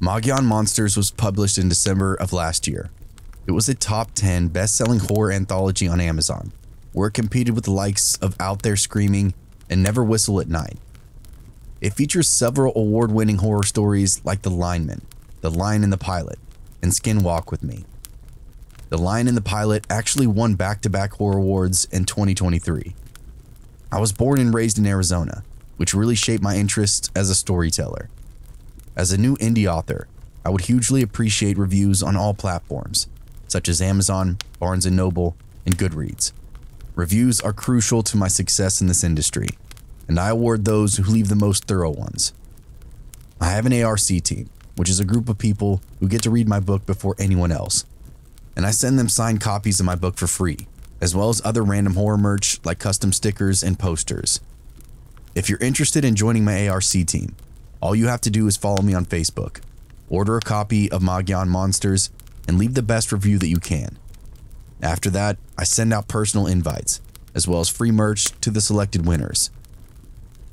Magyarán Monsters was published in December of last year. It was a top 10 best-selling horror anthology on Amazon, where it competed with the likes of Out There Screaming and Never Whistle at Night. It features several award-winning horror stories like The Lineman, The Lion and the Pilot, and Skin Walk With Me. The Lion and the Pilot actually won back-to-back horror awards in 2023. I was born and raised in Arizona, which really shaped my interest as a storyteller. As a new indie author, I would hugely appreciate reviews on all platforms, such as Amazon, Barnes & Noble, and Goodreads. Reviews are crucial to my success in this industry, and I award those who leave the most thorough ones. I have an ARC team, which is a group of people who get to read my book before anyone else, and I send them signed copies of my book for free, as well as other random horror merch like custom stickers and posters. If you're interested in joining my ARC team, all you have to do is follow me on Facebook, order a copy of Magyarán Monsters, and leave the best review that you can. After that, I send out personal invites, as well as free merch to the selected winners.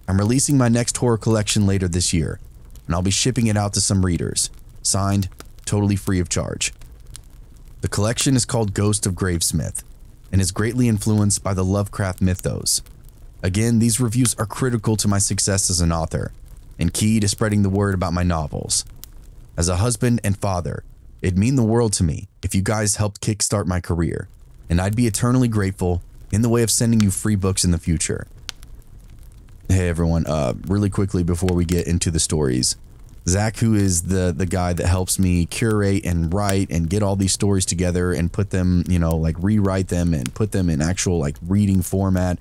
I'm releasing my next horror collection later this year, and I'll be shipping it out to some readers, signed, totally free of charge. The collection is called Ghost of Gravesmith, and is greatly influenced by the Lovecraft mythos. Again, these reviews are critical to my success as an author, and key to spreading the word about my novels. As a husband and father, it'd mean the world to me if you guys helped kickstart my career, and I'd be eternally grateful in the way of sending you free books in the future. Hey everyone, really quickly before we get into the stories, Zack, who is the guy that helps me curate and write and get all these stories together and put them, like rewrite them and put them in actual like reading format,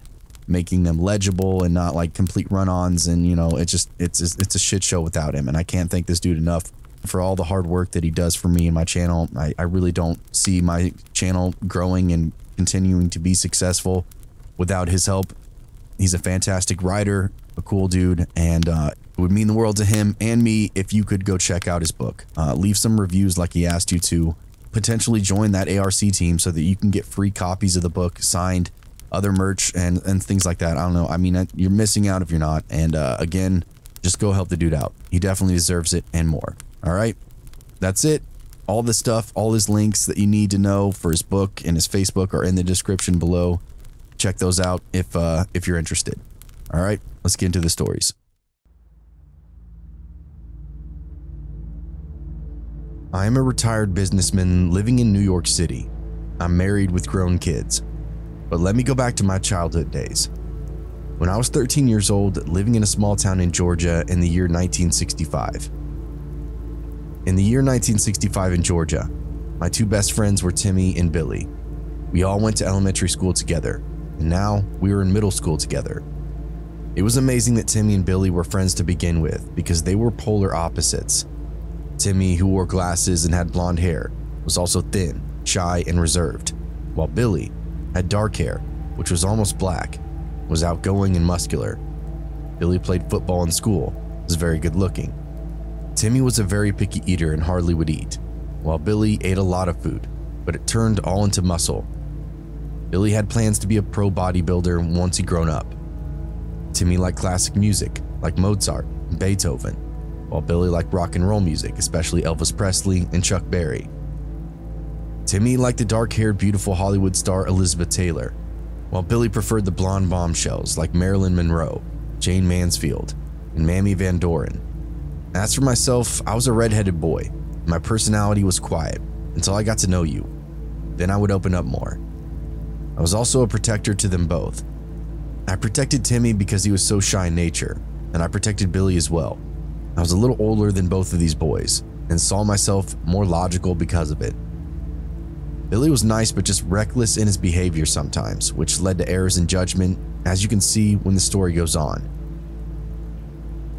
making them legible and not like complete run-ons, and it's a shit show without him, and I can't thank this dude enough for all the hard work that he does for me and my channel. I really don't see my channel growing and continuing to be successful without his help. He's a fantastic writer, a cool dude, and it would mean the world to him and me if you could go check out his book. Leave some reviews like he asked you to, potentially join that ARC team so that you can get free copies of the book, signed, other merch, and things like that. I don't know. I mean, you're missing out if you're not. And again, just go help the dude out. He definitely deserves it and more. All right, that's it. All the stuff, all his links that you need to know for his book and his Facebook are in the description below. Check those out if you're interested. All right, let's get into the stories. I am a retired businessman living in New York City. I'm married with grown kids. But let me go back to my childhood days. When I was 13 years old, living in a small town in Georgia in the year 1965. In the year 1965 in Georgia, my two best friends were Timmy and Billy. We all went to elementary school together, and now we were in middle school together. It was amazing that Timmy and Billy were friends to begin with because they were polar opposites. Timmy, who wore glasses and had blonde hair, was also thin, shy, and reserved, while Billy had dark hair, which was almost black, was outgoing and muscular. Billy played football in school, was very good looking. Timmy was a very picky eater and hardly would eat, while Billy ate a lot of food, but it turned all into muscle. Billy had plans to be a pro bodybuilder once he'd grown up. Timmy liked classic music, like Mozart and Beethoven, while Billy liked rock and roll music, especially Elvis Presley and Chuck Berry. Timmy liked the dark-haired, beautiful Hollywood star Elizabeth Taylor, while Billy preferred the blonde bombshells like Marilyn Monroe, Jane Mansfield, and Mamie Van Doren. As for myself, I was a redheaded boy. My personality was quiet until I got to know you. Then I would open up more. I was also a protector to them both. I protected Timmy because he was so shy in nature, and I protected Billy as well. I was a little older than both of these boys, and saw myself more logical because of it. Billy was nice but just reckless in his behavior sometimes, which led to errors in judgment, as you can see when the story goes on.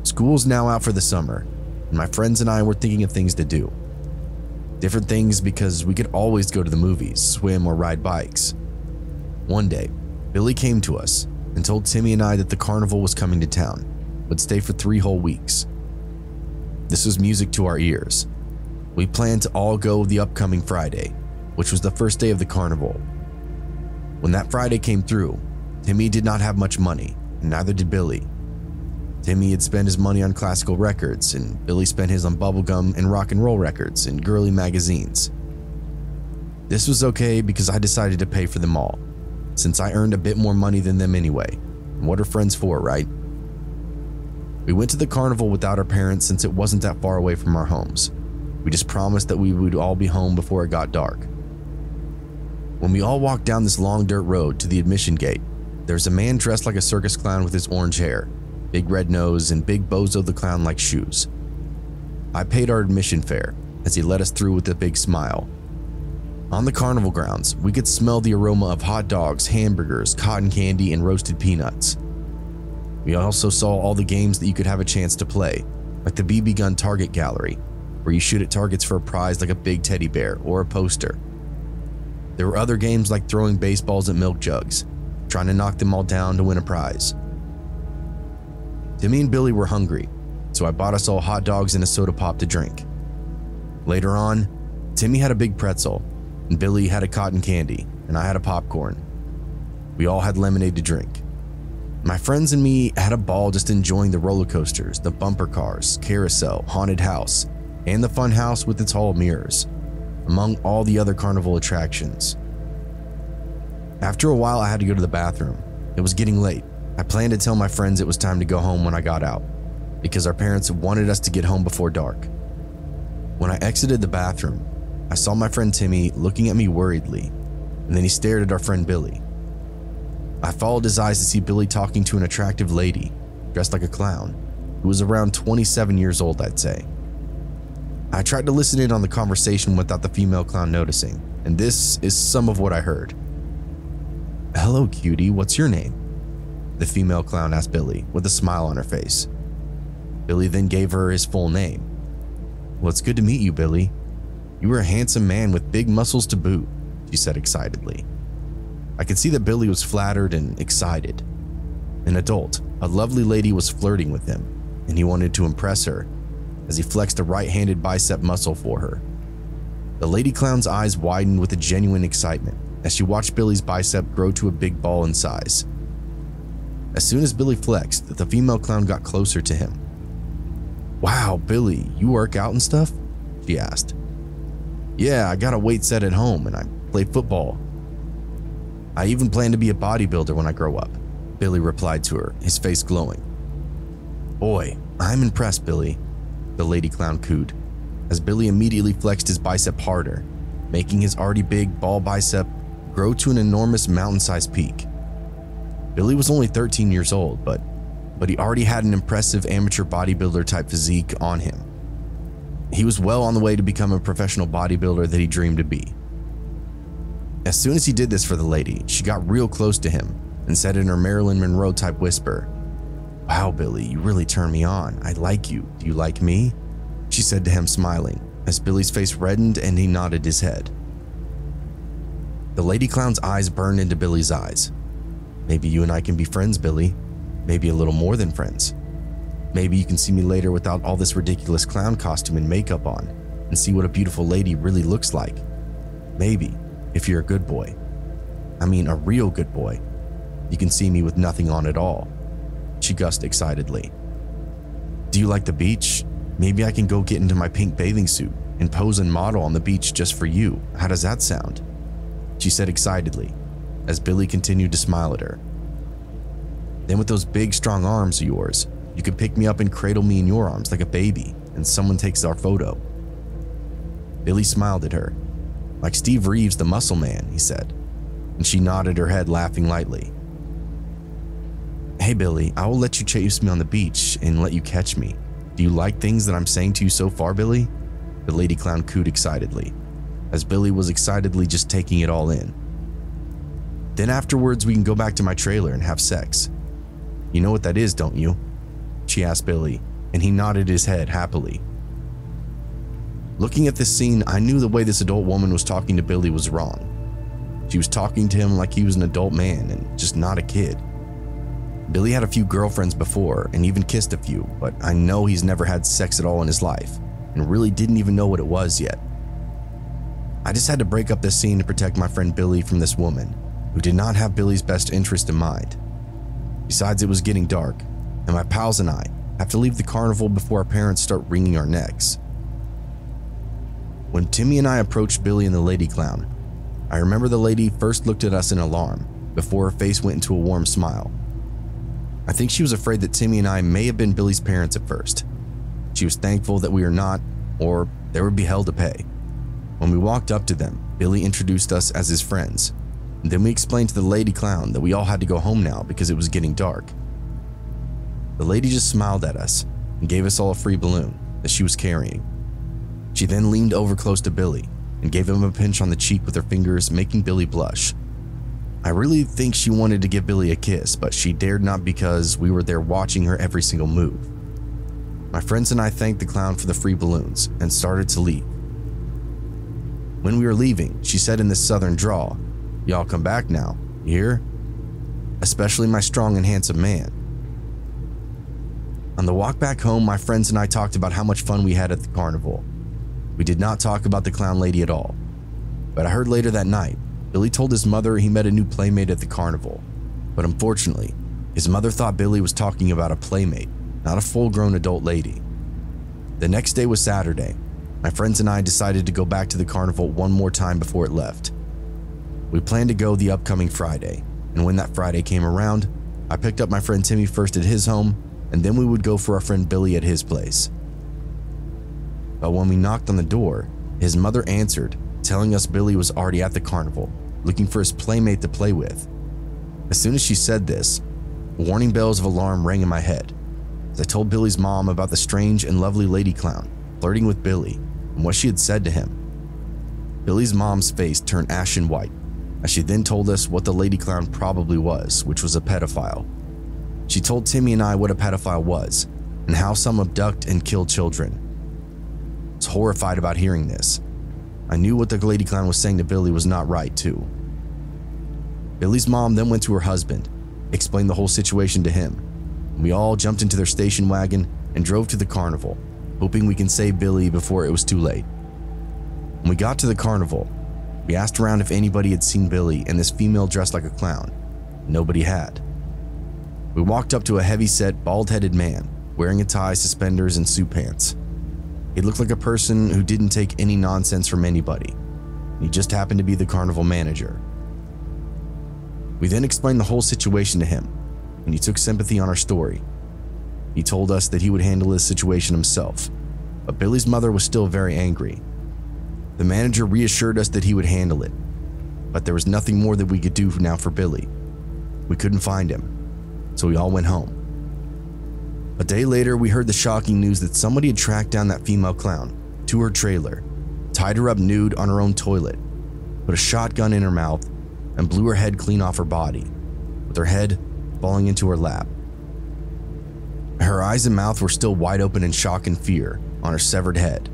School's now out for the summer, and my friends and I were thinking of things to do. Different things because we could always go to the movies, swim, or ride bikes. One day, Billy came to us and told Timmy and I that the carnival was coming to town, would stay for 3 whole weeks. This was music to our ears. We planned to all go the upcoming Friday, which was the first day of the carnival. When that Friday came through, Timmy did not have much money, and neither did Billy. Timmy had spent his money on classical records, and Billy spent his on bubblegum and rock and roll records and girly magazines. This was okay because I decided to pay for them all, since I earned a bit more money than them anyway. And what are friends for, right? We went to the carnival without our parents since it wasn't that far away from our homes. We just promised that we would all be home before it got dark. When we all walked down this long dirt road to the admission gate, there's a man dressed like a circus clown with his orange hair, big red nose, and big Bozo the Clown-like shoes. I paid our admission fare as he let us through with a big smile. On the carnival grounds, we could smell the aroma of hot dogs, hamburgers, cotton candy, and roasted peanuts. We also saw all the games that you could have a chance to play, like the BB gun target gallery, where you shoot at targets for a prize like a big teddy bear or a poster. There were other games like throwing baseballs at milk jugs, trying to knock them all down to win a prize. Timmy and Billy were hungry, so I bought us all hot dogs and a soda pop to drink. Later on, Timmy had a big pretzel, and Billy had a cotton candy, and I had a popcorn. We all had lemonade to drink. My friends and me had a ball just enjoying the roller coasters, the bumper cars, carousel, haunted house, and the fun house with its hall of mirrors, among all the other carnival attractions. After a while, I had to go to the bathroom. It was getting late. I planned to tell my friends it was time to go home when I got out, because our parents wanted us to get home before dark. When I exited the bathroom, I saw my friend Timmy looking at me worriedly, and then he stared at our friend Billy. I followed his eyes to see Billy talking to an attractive lady dressed like a clown, who was around 27 years old, I'd say. I tried to listen in on the conversation without the female clown noticing, and this is some of what I heard. "Hello, cutie, what's your name?" the female clown asked Billy with a smile on her face. Billy then gave her his full name. "Well, it's good to meet you, Billy. You are a handsome man with big muscles to boot," she said excitedly. I could see that Billy was flattered and excited. An adult, a lovely lady, was flirting with him, and he wanted to impress her as he flexed a right-handed bicep muscle for her. The lady clown's eyes widened with a genuine excitement as she watched Billy's bicep grow to a big ball in size. As soon as Billy flexed, the female clown got closer to him. "Wow, Billy, you work out and stuff?" she asked. "Yeah, I got a weight set at home and I play football. I even plan to be a bodybuilder when I grow up," Billy replied to her, his face glowing. "Boy, I'm impressed, Billy," the lady clown cooed, as Billy immediately flexed his bicep harder, making his already big ball bicep grow to an enormous mountain-sized peak. Billy was only 13 years old, but he already had an impressive amateur bodybuilder type physique on him. He was well on the way to become a professional bodybuilder that he dreamed to be. As soon as he did this for the lady, she got real close to him and said in her Marilyn Monroe type whisper, "Wow, Billy, you really turn me on. I like you. Do you like me?" she said to him, smiling, as Billy's face reddened and he nodded his head. The lady clown's eyes burned into Billy's eyes. "Maybe you and I can be friends, Billy. Maybe a little more than friends. Maybe you can see me later without all this ridiculous clown costume and makeup on and see what a beautiful lady really looks like. Maybe, if you're a good boy. I mean, a real good boy. You can see me with nothing on at all," she gushed excitedly. "Do you like the beach? Maybe I can go get into my pink bathing suit and pose and model on the beach just for you. How does that sound?" she said excitedly, as Billy continued to smile at her. "Then with those big, strong arms of yours, you could pick me up and cradle me in your arms like a baby, and someone takes our photo." Billy smiled at her. "Like Steve Reeves, the muscle man," he said, and she nodded her head, laughing lightly. "Hey, Billy, I will let you chase me on the beach and let you catch me. Do you like things that I'm saying to you so far, Billy?" the lady clown cooed excitedly, as Billy was excitedly just taking it all in. "Then afterwards, we can go back to my trailer and have sex. You know what that is, don't you?" she asked Billy, and he nodded his head happily. Looking at this scene, I knew the way this adult woman was talking to Billy was wrong. She was talking to him like he was an adult man and just not a kid. Billy had a few girlfriends before and even kissed a few, but I know he's never had sex at all in his life and really didn't even know what it was yet. I just had to break up this scene to protect my friend Billy from this woman who did not have Billy's best interest in mind. Besides, it was getting dark, and my pals and I have to leave the carnival before our parents start wringing our necks. When Timmy and I approached Billy and the lady clown, I remember the lady first looked at us in alarm before her face went into a warm smile. I think she was afraid that Timmy and I may have been Billy's parents at first. She was thankful that we are not, or there would be hell to pay. When we walked up to them, Billy introduced us as his friends. And then we explained to the lady clown that we all had to go home now because it was getting dark. The lady just smiled at us and gave us all a free balloon that she was carrying. She then leaned over close to Billy and gave him a pinch on the cheek with her fingers, making Billy blush. I really think she wanted to give Billy a kiss, but she dared not because we were there watching her every single move. My friends and I thanked the clown for the free balloons and started to leave. When we were leaving, she said in this southern drawl, "Y'all come back now, you hear? Especially my strong and handsome man." On the walk back home, my friends and I talked about how much fun we had at the carnival. We did not talk about the clown lady at all. But I heard later that night, Billy told his mother he met a new playmate at the carnival. But unfortunately, his mother thought Billy was talking about a playmate, not a full-grown adult lady. The next day was Saturday. My friends and I decided to go back to the carnival one more time before it left. We planned to go the upcoming Friday, and when that Friday came around, I picked up my friend Timmy first at his home, and then we would go for our friend Billy at his place. But when we knocked on the door, his mother answered, telling us Billy was already at the carnival, looking for his playmate to play with. As soon as she said this, warning bells of alarm rang in my head, as I told Billy's mom about the strange and lovely lady clown flirting with Billy and what she had said to him. Billy's mom's face turned ashen white, as she then told us what the lady clown probably was, which was a pedophile. She told Timmy and I what a pedophile was, and how some abduct and kill children. I was horrified about hearing this. I knew what the lady clown was saying to Billy was not right, too. Billy's mom then went to her husband, explained the whole situation to him, and we all jumped into their station wagon and drove to the carnival, hoping we can save Billy before it was too late. When we got to the carnival, we asked around if anybody had seen Billy and this female dressed like a clown. Nobody had. We walked up to a heavy-set, bald-headed man wearing a tie, suspenders, and suit pants. He looked like a person who didn't take any nonsense from anybody. He just happened to be the carnival manager. We then explained the whole situation to him, and he took sympathy on our story. He told us that he would handle this situation himself, but Billy's mother was still very angry. The manager reassured us that he would handle it, but there was nothing more that we could do now for Billy. We couldn't find him, so we all went home. A day later, we heard the shocking news that somebody had tracked down that female clown to her trailer, tied her up nude on her own toilet, put a shotgun in her mouth, and blew her head clean off her body, with her head falling into her lap. Her eyes and mouth were still wide open in shock and fear on her severed head.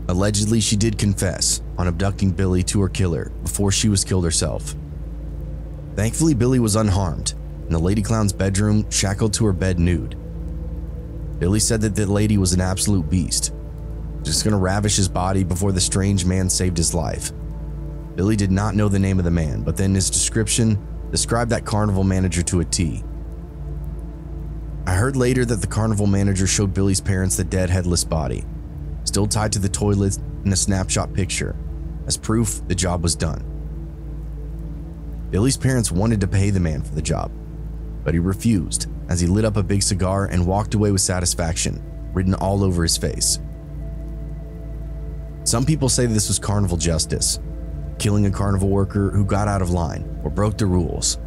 Allegedly, she did confess on abducting Billy to her killer before she was killed herself. Thankfully, Billy was unharmed, in the lady clown's bedroom, shackled to her bed nude. Billy said that the lady was an absolute beast, just gonna ravish his body before the strange man saved his life. Billy did not know the name of the man, but then his description described that carnival manager to a T. I heard later that the carnival manager showed Billy's parents the dead, headless body, still tied to the toilet in a snapshot picture, as proof the job was done. Billy's parents wanted to pay the man for the job, but he refused as he lit up a big cigar and walked away with satisfaction written all over his face. Some people say this was carnival justice, killing a carnival worker who got out of line or broke the rules.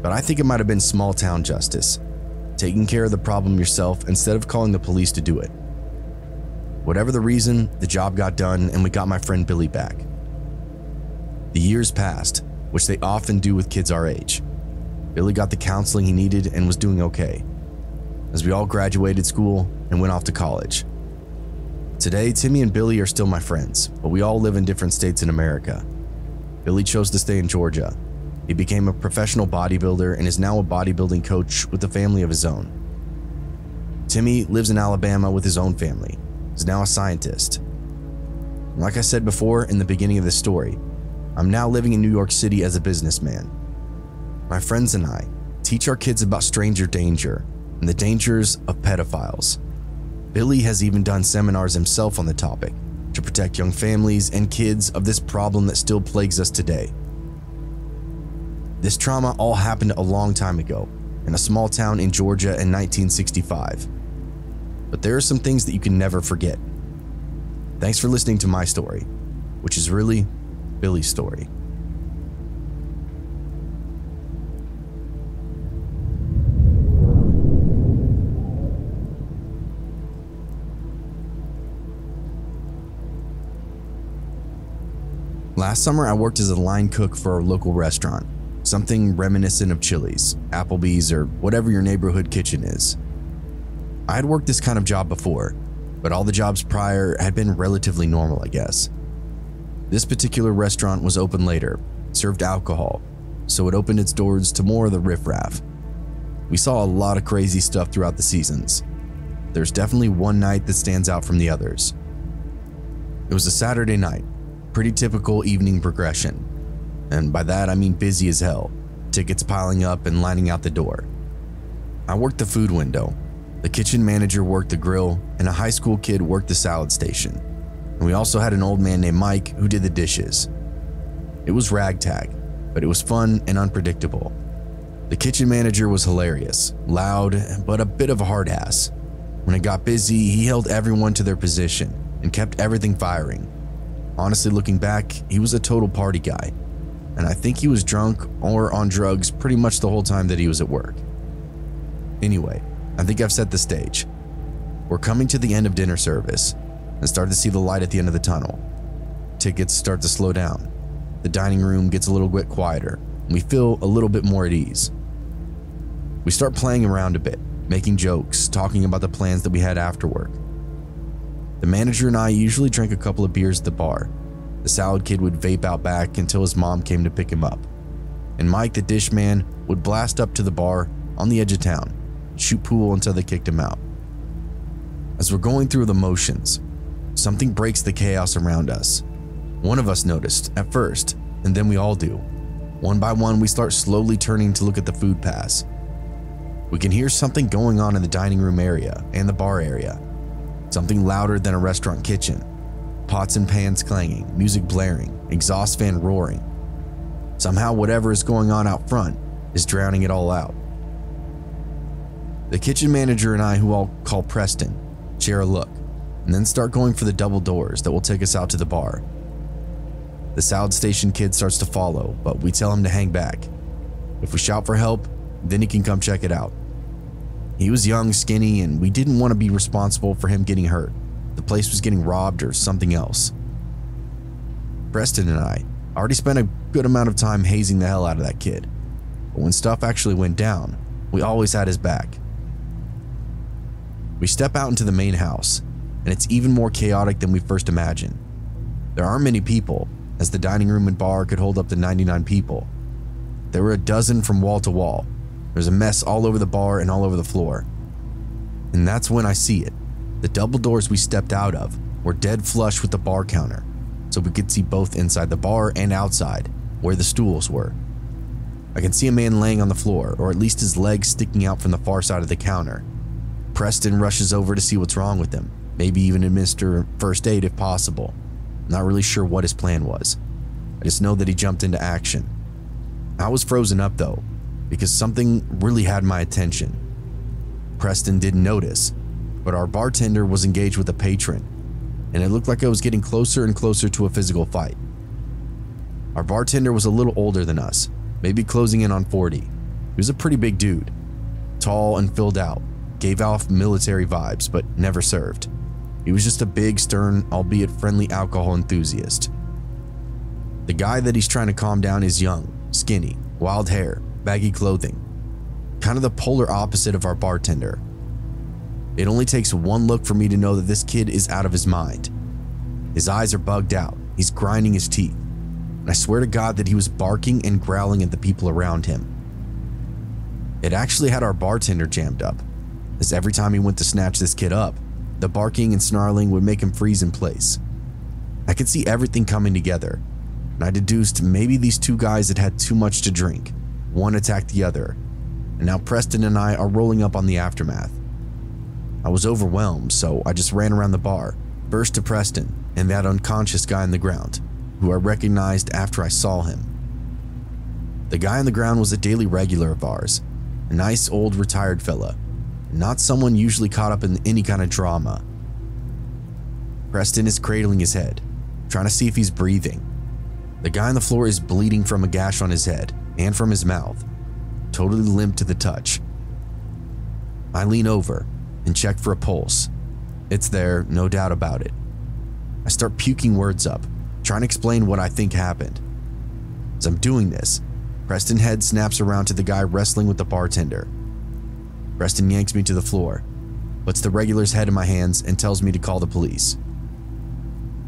But I think it might have been small town justice, taking care of the problem yourself instead of calling the police to do it. Whatever the reason, the job got done and we got my friend Billy back. The years passed, which they often do with kids our age. Billy got the counseling he needed and was doing okay, as we all graduated school and went off to college. Today, Timmy and Billy are still my friends, but we all live in different states in America. Billy chose to stay in Georgia. He became a professional bodybuilder and is now a bodybuilding coach with a family of his own. Timmy lives in Alabama with his own family. He's now a scientist. And like I said before in the beginning of this story, I'm now living in New York City as a businessman. My friends and I teach our kids about stranger danger and the dangers of pedophiles. Billy has even done seminars himself on the topic to protect young families and kids of this problem that still plagues us today. This trauma all happened a long time ago in a small town in Georgia in 1965. But there are some things that you can never forget. Thanks for listening to my story, which is really Billy's story. Last summer, I worked as a line cook for a local restaurant, something reminiscent of Chili's, Applebee's, or whatever your neighborhood kitchen is. I had worked this kind of job before, but all the jobs prior had been relatively normal, I guess. This particular restaurant was open later, served alcohol, so it opened its doors to more of the riffraff. We saw a lot of crazy stuff throughout the seasons. There's definitely one night that stands out from the others. It was a Saturday night. Pretty typical evening progression. And by that I mean busy as hell, tickets piling up and lining out the door. I worked the food window, the kitchen manager worked the grill, and a high school kid worked the salad station. And we also had an old man named Mike who did the dishes. It was ragtag, but it was fun and unpredictable. The kitchen manager was hilarious, loud, but a bit of a hard ass. When it got busy, he held everyone to their position and kept everything firing. Honestly, looking back, he was a total party guy, and I think he was drunk or on drugs pretty much the whole time that he was at work. Anyway, I think I've set the stage. We're coming to the end of dinner service and start to see the light at the end of the tunnel. Tickets start to slow down. The dining room gets a little bit quieter, and we feel a little bit more at ease. We start playing around a bit, making jokes, talking about the plans that we had after work. The manager and I usually drank a couple of beers at the bar. The salad kid would vape out back until his mom came to pick him up. And Mike, the dish man, would blast up to the bar on the edge of town, shoot pool until they kicked him out. As we're going through the motions, something breaks the chaos around us. One of us noticed at first, and then we all do. One by one, we start slowly turning to look at the food pass. We can hear something going on in the dining room area and the bar area. Something louder than a restaurant kitchen. Pots and pans clanging, music blaring, exhaust fan roaring. Somehow whatever is going on out front is drowning it all out. The kitchen manager and I, who I'll call Preston, share a look and then start going for the double doors that will take us out to the bar. The salad station kid starts to follow, but we tell him to hang back. If we shout for help, then he can come check it out. He was young, skinny, and we didn't want to be responsible for him getting hurt. The place was getting robbed or something else. Preston and I already spent a good amount of time hazing the hell out of that kid, but when stuff actually went down, we always had his back. We step out into the main house, and it's even more chaotic than we first imagined. There aren't many people, as the dining room and bar could hold up to 99 people. There were a dozen from wall to wall. There's a mess all over the bar and all over the floor. And that's when I see it. The double doors we stepped out of were dead flush with the bar counter, so we could see both inside the bar and outside, where the stools were. I can see a man laying on the floor, or at least his legs sticking out from the far side of the counter. Preston rushes over to see what's wrong with him, maybe even administer first aid if possible. I'm not really sure what his plan was. I just know that he jumped into action. I was frozen up though, because something really had my attention. Preston didn't notice, but our bartender was engaged with a patron, and it looked like it was getting closer and closer to a physical fight. Our bartender was a little older than us, maybe closing in on 40. He was a pretty big dude, tall and filled out, gave off military vibes, but never served. He was just a big, stern, albeit friendly alcohol enthusiast. The guy that he's trying to calm down is young, skinny, wild hair, baggy clothing, kind of the polar opposite of our bartender. It only takes one look for me to know that this kid is out of his mind. His eyes are bugged out, he's grinding his teeth, and I swear to God that he was barking and growling at the people around him. It actually had our bartender jammed up, as every time he went to snatch this kid up, the barking and snarling would make him freeze in place. I could see everything coming together, and I deduced maybe these two guys had had too much to drink. One attacked the other, and now Preston and I are rolling up on the aftermath. I was overwhelmed, so I just ran around the bar, burst to Preston and that unconscious guy on the ground, who I recognized after I saw him. The guy on the ground was a daily regular of ours, a nice old retired fella, not someone usually caught up in any kind of drama. Preston is cradling his head, trying to see if he's breathing. The guy on the floor is bleeding from a gash on his head and from his mouth, totally limp to the touch. I lean over and check for a pulse. It's there, no doubt about it. I start puking words up, trying to explain what I think happened. As I'm doing this, Preston's head snaps around to the guy wrestling with the bartender. Preston yanks me to the floor, puts the regular's head in my hands, and tells me to call the police.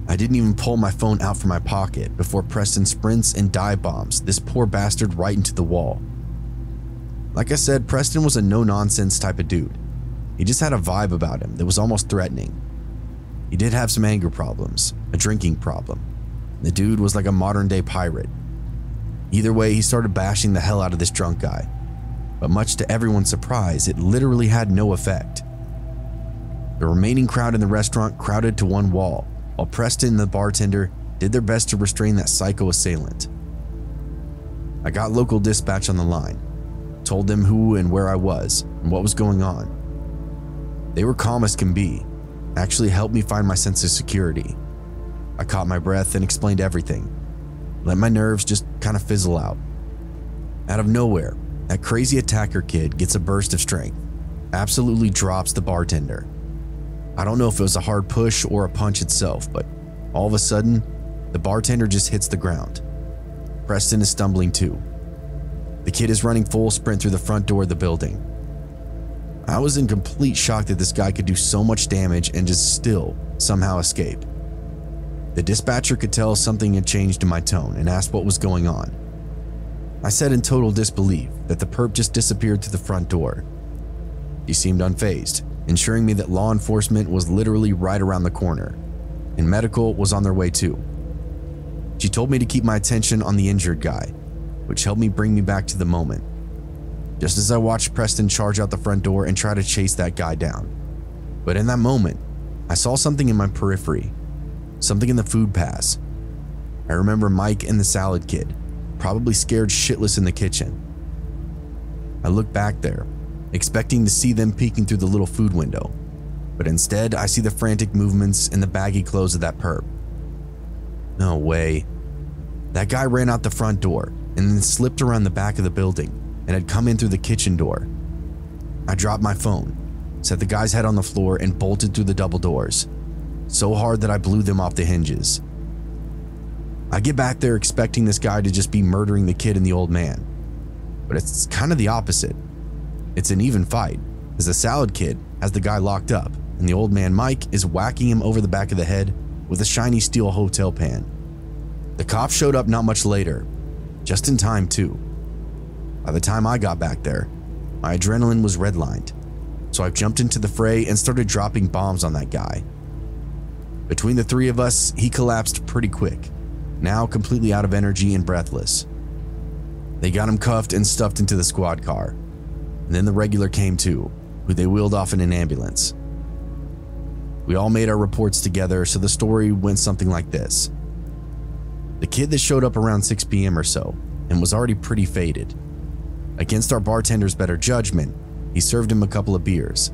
I didn't even pull my phone out from my pocket before Preston sprints and dive bombs this poor bastard right into the wall. Like I said, Preston was a no-nonsense type of dude. He just had a vibe about him that was almost threatening. He did have some anger problems, a drinking problem. The dude was like a modern-day pirate. Either way, he started bashing the hell out of this drunk guy. But much to everyone's surprise, it literally had no effect. The remaining crowd in the restaurant crowded to one wall, while Preston and the bartender did their best to restrain that psycho assailant. I got local dispatch on the line, told them who and where I was and what was going on. They were calm as can be, actually helped me find my sense of security. I caught my breath and explained everything, let my nerves just kind of fizzle out. Out of nowhere, that crazy attacker kid gets a burst of strength, absolutely drops the bartender. I don't know if it was a hard push or a punch itself, but all of a sudden, the bartender just hits the ground. Preston is stumbling too. The kid is running full sprint through the front door of the building. I was in complete shock that this guy could do so much damage and just still somehow escape. The dispatcher could tell something had changed in my tone and asked what was going on. I said in total disbelief that the perp just disappeared through the front door. He seemed unfazed, ensuring me that law enforcement was literally right around the corner, and medical was on their way too. She told me to keep my attention on the injured guy, which helped me bring me back to the moment. Just as I watched Preston charge out the front door and try to chase that guy down. But in that moment, I saw something in my periphery, something in the food pass. I remember Mike and the salad kid, probably scared shitless in the kitchen. I looked back there, expecting to see them peeking through the little food window, but instead I see the frantic movements and the baggy clothes of that perp. No way. That guy ran out the front door and then slipped around the back of the building and had come in through the kitchen door. I dropped my phone, set the guy's head on the floor, and bolted through the double doors, so hard that I blew them off the hinges. I get back there expecting this guy to just be murdering the kid and the old man, but it's kind of the opposite. It's an even fight, as the salad kid has the guy locked up, and the old man Mike is whacking him over the back of the head with a shiny steel hotel pan. The cops showed up not much later, just in time too. By the time I got back there, my adrenaline was redlined, so I jumped into the fray and started dropping bombs on that guy. Between the three of us, he collapsed pretty quick, now completely out of energy and breathless. They got him cuffed and stuffed into the squad car, and then the regular came too, who they wheeled off in an ambulance. We all made our reports together, so the story went something like this. The kid that showed up around 6 p.m. or so and was already pretty faded. Against our bartender's better judgment, he served him a couple of beers,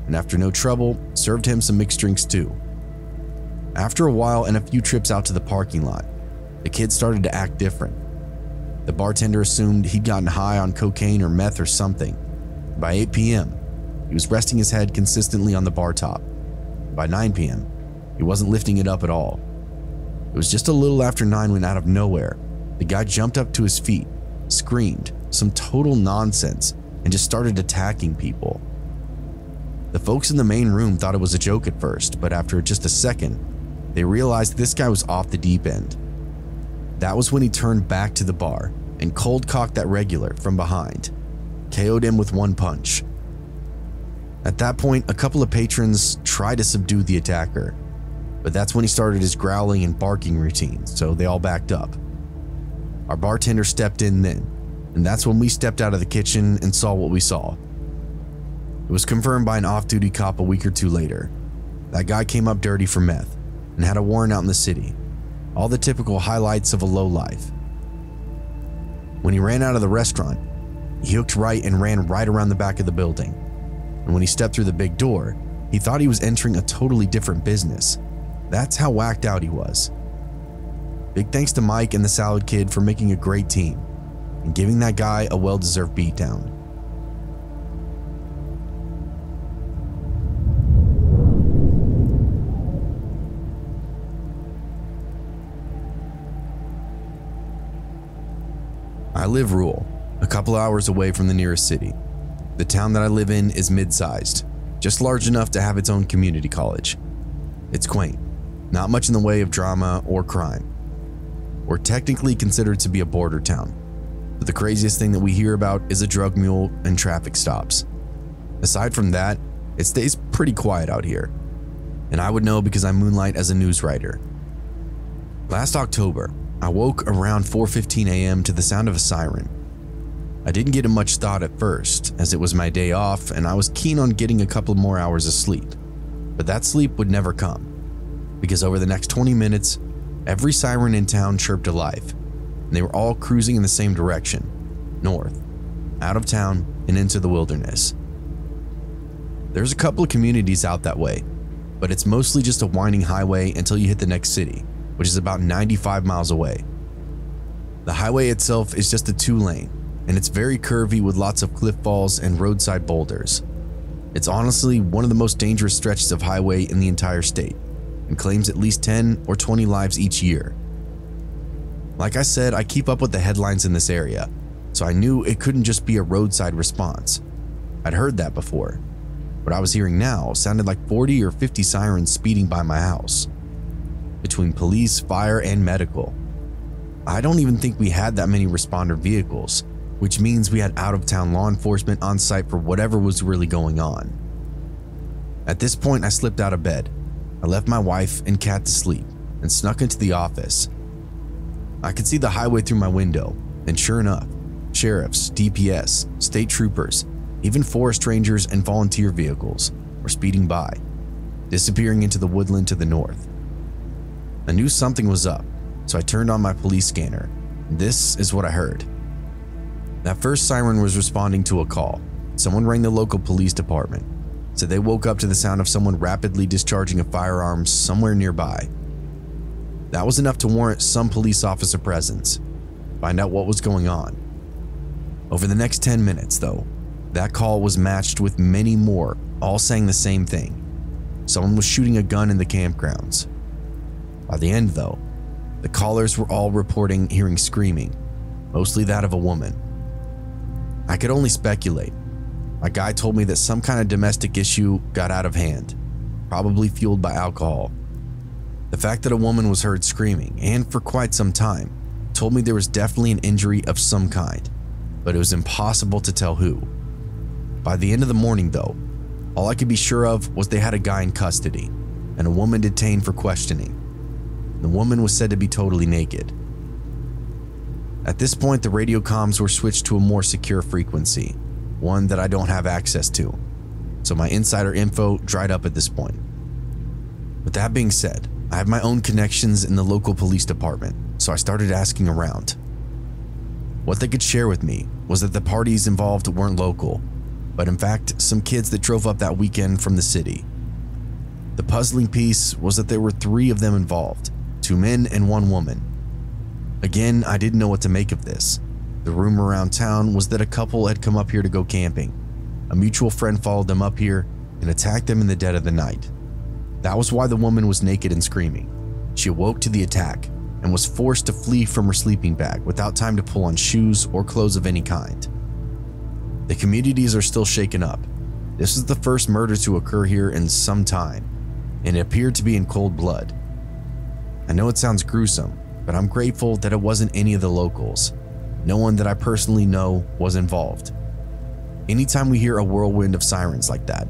and after no trouble, served him some mixed drinks too. After a while and a few trips out to the parking lot, the kid started to act different. The bartender assumed he'd gotten high on cocaine or meth or something. By 8 p.m., he was resting his head consistently on the bar top. By 9 p.m., he wasn't lifting it up at all. It was just a little after 9 when out of nowhere, the guy jumped up to his feet, screamed some total nonsense, and just started attacking people. The folks in the main room thought it was a joke at first, but after just a second, they realized this guy was off the deep end. That was when he turned back to the bar and cold cocked that regular from behind, KO'd him with one punch. At that point, a couple of patrons tried to subdue the attacker, but that's when he started his growling and barking routine, so they all backed up. Our bartender stepped in then, And that's when we stepped out of the kitchen and saw what we saw. It was confirmed by an off-duty cop a week or two later. That guy came up dirty for meth and had a warrant out in the city. All the typical highlights of a lowlife. When he ran out of the restaurant, he hooked right and ran right around the back of the building. And when he stepped through the big door, he thought he was entering a totally different business. That's how whacked out he was. Big thanks to Mike and the Salad Kid for making a great team and giving that guy a well-deserved beatdown. I live rural, a couple hours away from the nearest city. The town that I live in is mid-sized, just large enough to have its own community college. It's quaint, not much in the way of drama or crime. We're technically considered to be a border town, but the craziest thing that we hear about is a drug mule and traffic stops. Aside from that, it stays pretty quiet out here, and I would know because I moonlight as a news writer. Last October, I woke around 4:15 a.m. to the sound of a siren. I didn't give it much thought at first, as it was my day off and I was keen on getting a couple more hours of sleep. But that sleep would never come, because over the next 20 minutes, every siren in town chirped alive, and they were all cruising in the same direction, north, out of town and into the wilderness. There's a couple of communities out that way, but it's mostly just a winding highway until you hit the next city, which is about 95 miles away. The highway itself is just a 2-lane, and it's very curvy with lots of cliff falls and roadside boulders. It's honestly one of the most dangerous stretches of highway in the entire state, and claims at least 10 or 20 lives each year. Like I said, I keep up with the headlines in this area, so I knew it couldn't just be a roadside response. I'd heard that before. What I was hearing now sounded like 40 or 50 sirens speeding by my house. Between police, fire, and medical. I don't even think we had that many responder vehicles, which means we had out-of-town law enforcement on site for whatever was really going on. At this point, I slipped out of bed. I left my wife and cat to sleep and snuck into the office. I could see the highway through my window, and sure enough, sheriffs, DPS, state troopers, even forest rangers and volunteer vehicles were speeding by, disappearing into the woodland to the north. I knew something was up, so I turned on my police scanner. This is what I heard. That first siren was responding to a call. Someone rang the local police department, so they woke up to the sound of someone rapidly discharging a firearm somewhere nearby. That was enough to warrant some police officer presence, find out what was going on. Over the next 10 minutes, though, that call was matched with many more, all saying the same thing. Someone was shooting a gun in the campgrounds. By the end, though, the callers were all reporting hearing screaming, mostly that of a woman. I could only speculate. My guy told me that some kind of domestic issue got out of hand, probably fueled by alcohol. The fact that a woman was heard screaming, and for quite some time, told me there was definitely an injury of some kind, but it was impossible to tell who. By the end of the morning, though, all I could be sure of was they had a guy in custody and a woman detained for questioning. The woman was said to be totally naked. At this point, the radio comms were switched to a more secure frequency, one that I don't have access to, so my insider info dried up at this point. With that being said, I have my own connections in the local police department, so I started asking around. What they could share with me was that the parties involved weren't local, but in fact some kids that drove up that weekend from the city. The puzzling piece was that there were 3 of them involved, 2 men and 1 woman. Again, I didn't know what to make of this. The rumor around town was that a couple had come up here to go camping. A mutual friend followed them up here and attacked them in the dead of the night. That was why the woman was naked and screaming. She awoke to the attack and was forced to flee from her sleeping bag without time to pull on shoes or clothes of any kind. The communities are still shaken up. This is the first murder to occur here in some time, and it appeared to be in cold blood. I know it sounds gruesome, but I'm grateful that it wasn't any of the locals. No one that I personally know was involved. Anytime we hear a whirlwind of sirens like that,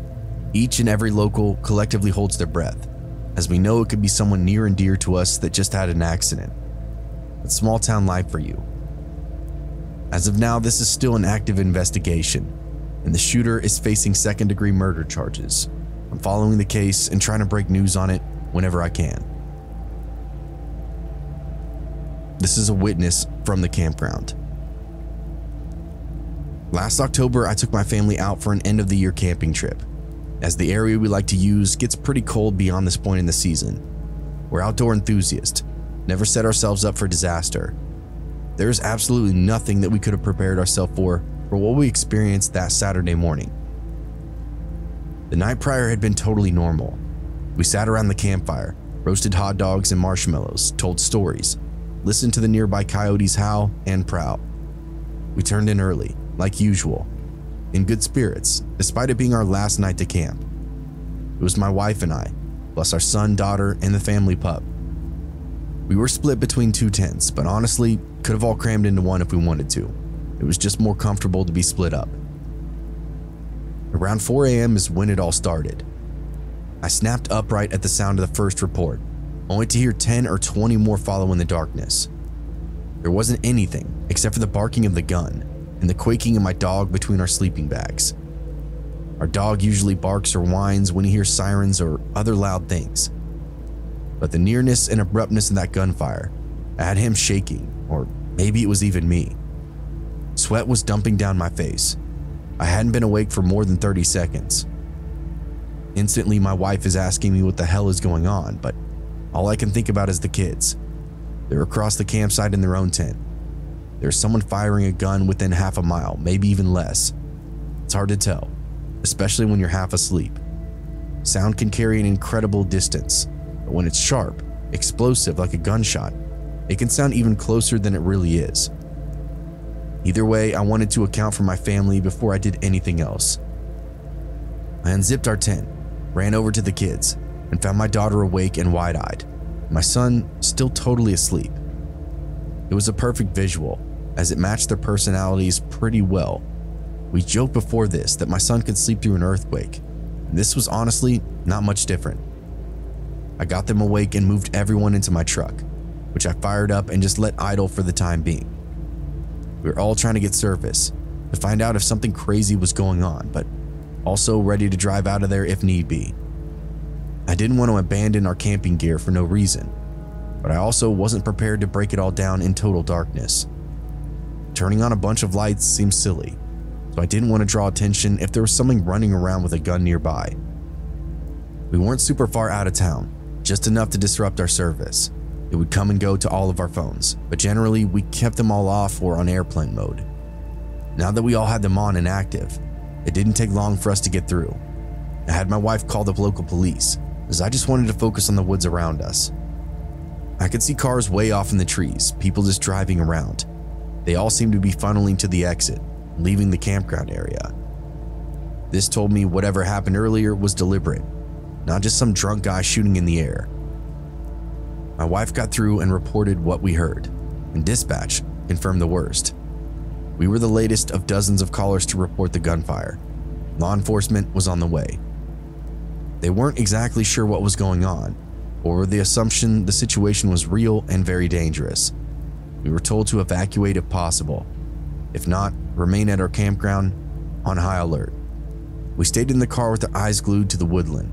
each and every local collectively holds their breath, as we know it could be someone near and dear to us that just had an accident. It's small town life for you. As of now, this is still an active investigation, and the shooter is facing second-degree murder charges. I'm following the case and trying to break news on it whenever I can. This is a witness from the campground. Last October, I took my family out for an end-of-the-year camping trip, as the area we like to use gets pretty cold beyond this point in the season. We're outdoor enthusiasts, never set ourselves up for disaster. There is absolutely nothing that we could have prepared ourselves for what we experienced that Saturday morning. The night prior had been totally normal. We sat around the campfire, roasted hot dogs and marshmallows, told stories, listened to the nearby coyotes howl and prowl. We turned in early, like usual, in good spirits, despite it being our last night to camp. It was my wife and I, plus our son, daughter, and the family pup. We were split between two tents, but honestly, could have all crammed into one if we wanted to. It was just more comfortable to be split up. Around 4 a.m. is when it all started. I snapped upright at the sound of the first report, only to hear 10 or 20 more follow in the darkness. There wasn't anything except for the barking of the gun and the quaking of my dog between our sleeping bags. Our dog usually barks or whines when he hears sirens or other loud things. But the nearness and abruptness of that gunfire had him shaking, or maybe it was even me. Sweat was dumping down my face. I hadn't been awake for more than 30 seconds. Instantly, my wife is asking me what the hell is going on, but all I can think about is the kids. They're across the campsite in their own tent. There's someone firing a gun within half a mile, maybe even less. It's hard to tell, especially when you're half asleep. Sound can carry an incredible distance, but when it's sharp, explosive like a gunshot, it can sound even closer than it really is. Either way, I wanted to account for my family before I did anything else. I unzipped our tent, ran over to the kids, and found my daughter awake and wide-eyed, my son still totally asleep. It was a perfect visual, as it matched their personalities pretty well. We joked before this that my son could sleep through an earthquake, and this was honestly not much different. I got them awake and moved everyone into my truck, which I fired up and just let idle for the time being. We were all trying to get service, to find out if something crazy was going on, but also ready to drive out of there if need be. I didn't want to abandon our camping gear for no reason, but I also wasn't prepared to break it all down in total darkness. Turning on a bunch of lights seemed silly, so I didn't want to draw attention if there was someone running around with a gun nearby. We weren't super far out of town, just enough to disrupt our service. It would come and go to all of our phones, but generally we kept them all off or on airplane mode. Now that we all had them on and active, it didn't take long for us to get through. I had my wife call the local police, as I just wanted to focus on the woods around us. I could see cars way off in the trees, people just driving around. They all seemed to be funneling to the exit, leaving the campground area. This told me whatever happened earlier was deliberate, not just some drunk guy shooting in the air. My wife got through and reported what we heard, and dispatch confirmed the worst. We were the latest of dozens of callers to report the gunfire. Law enforcement was on the way. They weren't exactly sure what was going on, or the assumption the situation was real and very dangerous. We were told to evacuate if possible. If not, remain at our campground on high alert. We stayed in the car with our eyes glued to the woodland.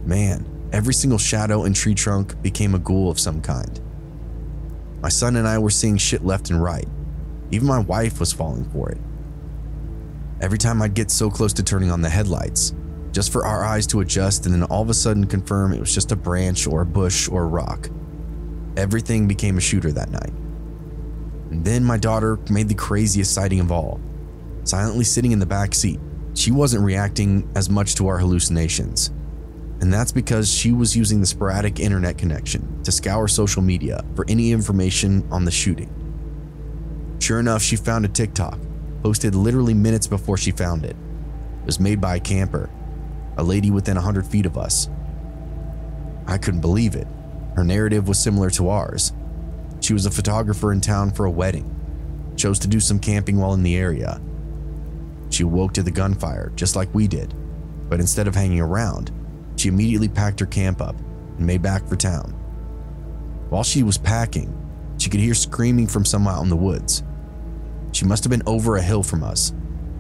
Man, every single shadow and tree trunk became a ghoul of some kind. My son and I were seeing shit left and right. Even my wife was falling for it. Every time I'd get so close to turning on the headlights, just for our eyes to adjust and then all of a sudden confirm it was just a branch or a bush or a rock. Everything became a shooter that night. And then my daughter made the craziest sighting of all. Silently sitting in the back seat, she wasn't reacting as much to our hallucinations. And that's because she was using the sporadic internet connection to scour social media for any information on the shooting. Sure enough, she found a TikTok, posted literally minutes before she found it. It was made by a camper, a lady within 100 feet of us. I couldn't believe it. Her narrative was similar to ours. She was a photographer in town for a wedding, chose to do some camping while in the area. She awoke to the gunfire just like we did, but instead of hanging around, she immediately packed her camp up and made back for town. While she was packing, she could hear screaming from somewhere out in the woods. She must have been over a hill from us,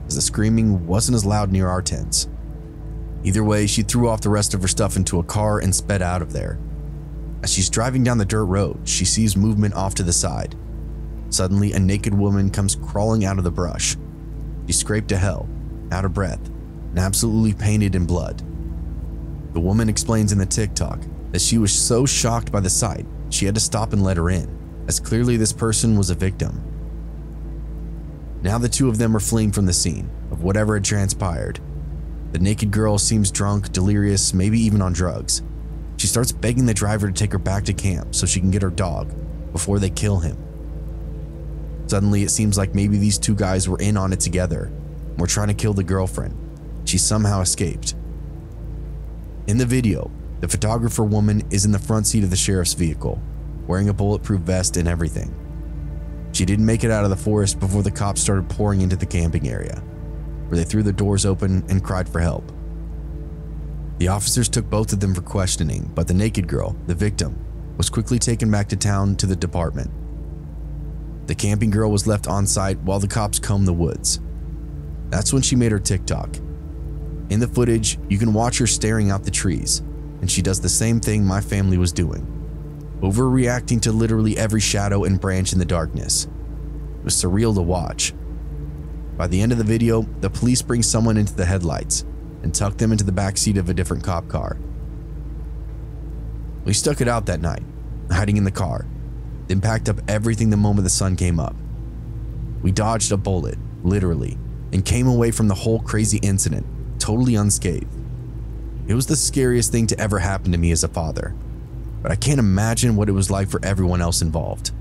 as the screaming wasn't as loud near our tents. Either way, she threw off the rest of her stuff into a car and sped out of there. As she's driving down the dirt road, she sees movement off to the side. Suddenly, a naked woman comes crawling out of the brush. She's scraped to hell, out of breath, and absolutely painted in blood. The woman explains in the TikTok that she was so shocked by the sight, she had to stop and let her in, as clearly this person was a victim. Now the two of them are fleeing from the scene of whatever had transpired. The naked girl seems drunk, delirious, maybe even on drugs. She starts begging the driver to take her back to camp so she can get her dog before they kill him. Suddenly, it seems like maybe these two guys were in on it together and were trying to kill the girlfriend. She somehow escaped. In the video, the photographer woman is in the front seat of the sheriff's vehicle, wearing a bulletproof vest and everything. She didn't make it out of the forest before the cops started pouring into the camping area, where they threw the doors open and cried for help. The officers took both of them for questioning, but the naked girl, the victim, was quickly taken back to town to the department. The camping girl was left on site while the cops combed the woods. That's when she made her TikTok. In the footage, you can watch her staring out the trees, and she does the same thing my family was doing, overreacting to literally every shadow and branch in the darkness. It was surreal to watch. By the end of the video, the police bring someone into the headlights and tuck them into the backseat of a different cop car. We stuck it out that night, hiding in the car, then packed up everything the moment the sun came up. We dodged a bullet, literally, and came away from the whole crazy incident totally unscathed. It was the scariest thing to ever happen to me as a father, but I can't imagine what it was like for everyone else involved.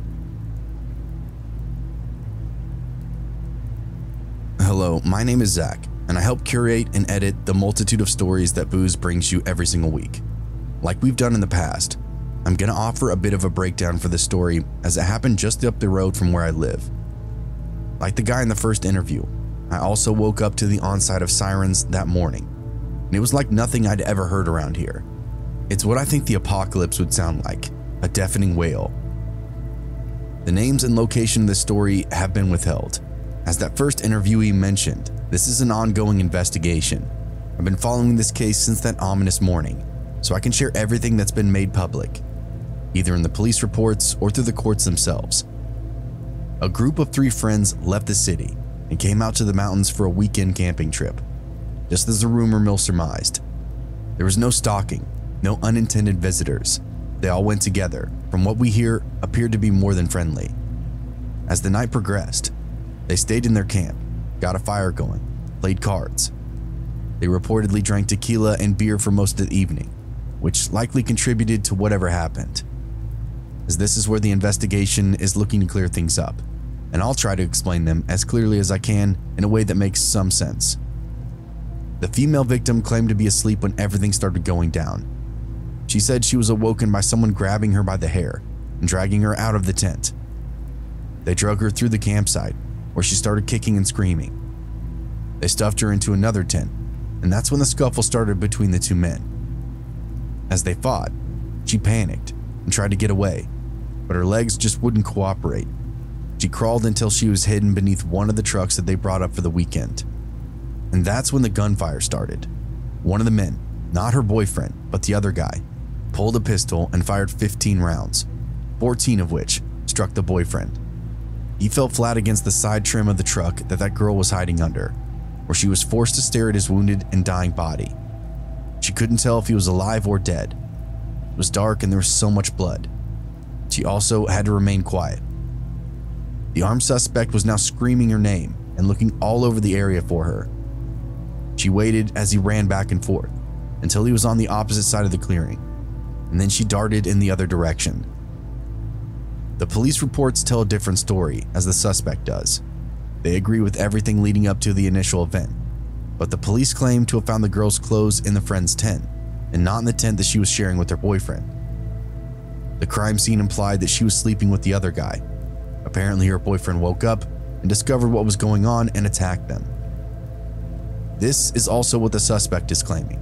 Hello, my name is Zach, and I help curate and edit the multitude of stories that Booze brings you every single week. Like we've done in the past, I'm going to offer a bit of a breakdown for the story as it happened just up the road from where I live. Like the guy in the first interview, I also woke up to the onset of sirens that morning, and it was like nothing I'd ever heard around here. It's what I think the apocalypse would sound like, a deafening wail. The names and location of this story have been withheld. As that first interviewee mentioned, this is an ongoing investigation. I've been following this case since that ominous morning, so I can share everything that's been made public, either in the police reports or through the courts themselves. A group of 3 friends left the city and came out to the mountains for a weekend camping trip, just as the rumor mill surmised. There was no stalking, no unintended visitors. They all went together, from what we hear, appeared to be more than friendly. As the night progressed, they stayed in their camp, got a fire going, played cards. They reportedly drank tequila and beer for most of the evening, which likely contributed to whatever happened. As this is where the investigation is looking to clear things up, and I'll try to explain them as clearly as I can in a way that makes some sense. The female victim claimed to be asleep when everything started going down. She said she was awoken by someone grabbing her by the hair and dragging her out of the tent. They drug her through the campsite, where she started kicking and screaming. They stuffed her into another tent, and that's when the scuffle started between the 2 men. As they fought, she panicked and tried to get away, but her legs just wouldn't cooperate. She crawled until she was hidden beneath one of the trucks that they brought up for the weekend. And that's when the gunfire started. One of the men, not her boyfriend, but the other guy, pulled a pistol and fired 15 rounds, 14 of which struck the boyfriend. He fell flat against the side trim of the truck that girl was hiding under, where she was forced to stare at his wounded and dying body. She couldn't tell if he was alive or dead. It was dark and there was so much blood. She also had to remain quiet. The armed suspect was now screaming her name and looking all over the area for her. She waited as he ran back and forth until he was on the opposite side of the clearing, and then she darted in the other direction. The police reports tell a different story, as the suspect does. They agree with everything leading up to the initial event, but the police claim to have found the girl's clothes in the friend's tent and not in the tent that she was sharing with her boyfriend. The crime scene implied that she was sleeping with the other guy. Apparently, her boyfriend woke up and discovered what was going on and attacked them. This is also what the suspect is claiming,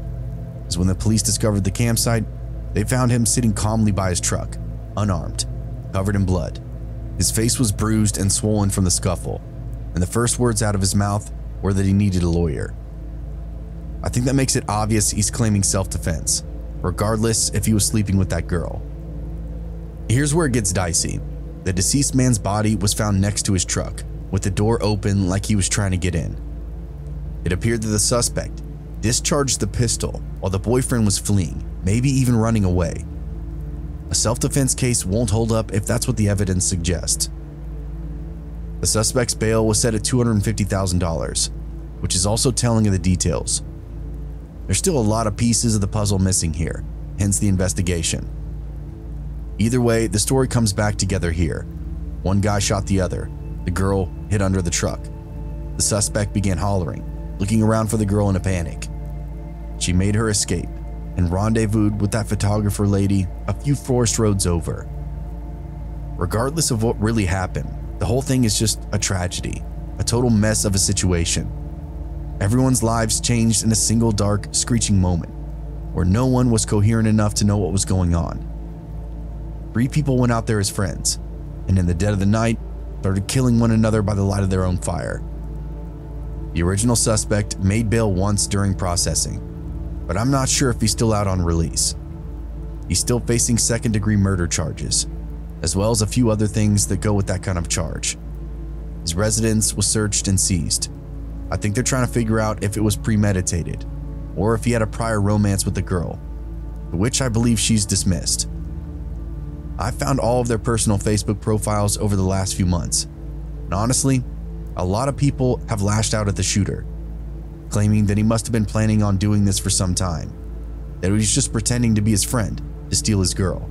as when the police discovered the campsite, they found him sitting calmly by his truck, unarmed, covered in blood. His face was bruised and swollen from the scuffle. and the first words out of his mouth were that he needed a lawyer. I think that makes it obvious he's claiming self-defense, regardless if he was sleeping with that girl. Here's where it gets dicey. The deceased man's body was found next to his truck, with the door open like he was trying to get in. It appeared that the suspect discharged the pistol while the boyfriend was fleeing, maybe even running away. A self-defense case won't hold up if that's what the evidence suggests. The suspect's bail was set at $250,000, which is also telling of the details. There's still a lot of pieces of the puzzle missing here, hence the investigation. Either way, the story comes back together here. One guy shot the other. The girl hid under the truck. The suspect began hollering, looking around for the girl in a panic. She made her escape and rendezvoused with that photographer lady a few forest roads over. Regardless of what really happened, the whole thing is just a tragedy, a total mess of a situation. Everyone's lives changed in a single dark, screeching moment, where no one was coherent enough to know what was going on. 3 people went out there as friends, and in the dead of the night, started killing one another by the light of their own fire. The original suspect made bail once during processing, but I'm not sure if he's still out on release. He's still facing second-degree murder charges, as well as a few other things that go with that kind of charge. His residence was searched and seized. I think they're trying to figure out if it was premeditated, or if he had a prior romance with the girl, which I believe she's dismissed. I found all of their personal Facebook profiles over the last few months, and honestly, a lot of people have lashed out at the shooter, claiming that he must have been planning on doing this for some time, that he was just pretending to be his friend to steal his girl.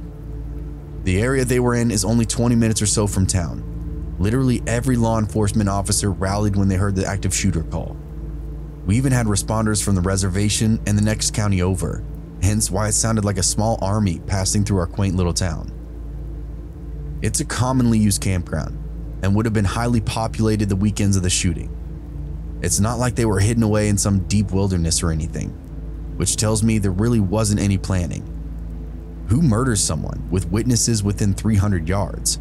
The area they were in is only 20 minutes or so from town. Literally every law enforcement officer rallied when they heard the active shooter call. We even had responders from the reservation and the next county over, hence why it sounded like a small army passing through our quaint little town. It's a commonly used campground and would have been highly populated the weekends of the shooting. It's not like they were hidden away in some deep wilderness or anything, which tells me there really wasn't any planning. Who murders someone with witnesses within 300 yards?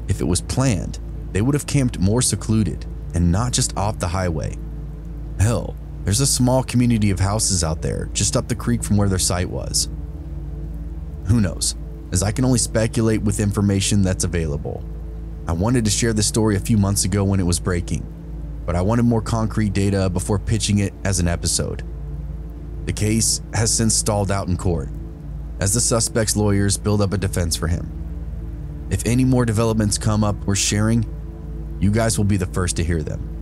If it was planned, they would have camped more secluded and not just off the highway. Hell, there's a small community of houses out there just up the creek from where their site was. Who knows, as I can only speculate with information that's available. I wanted to share this story a few months ago when it was breaking, but I wanted more concrete data before pitching it as an episode. The case has since stalled out in court, as the suspect's lawyers build up a defense for him. If any more developments come up worth sharing, you guys will be the first to hear them.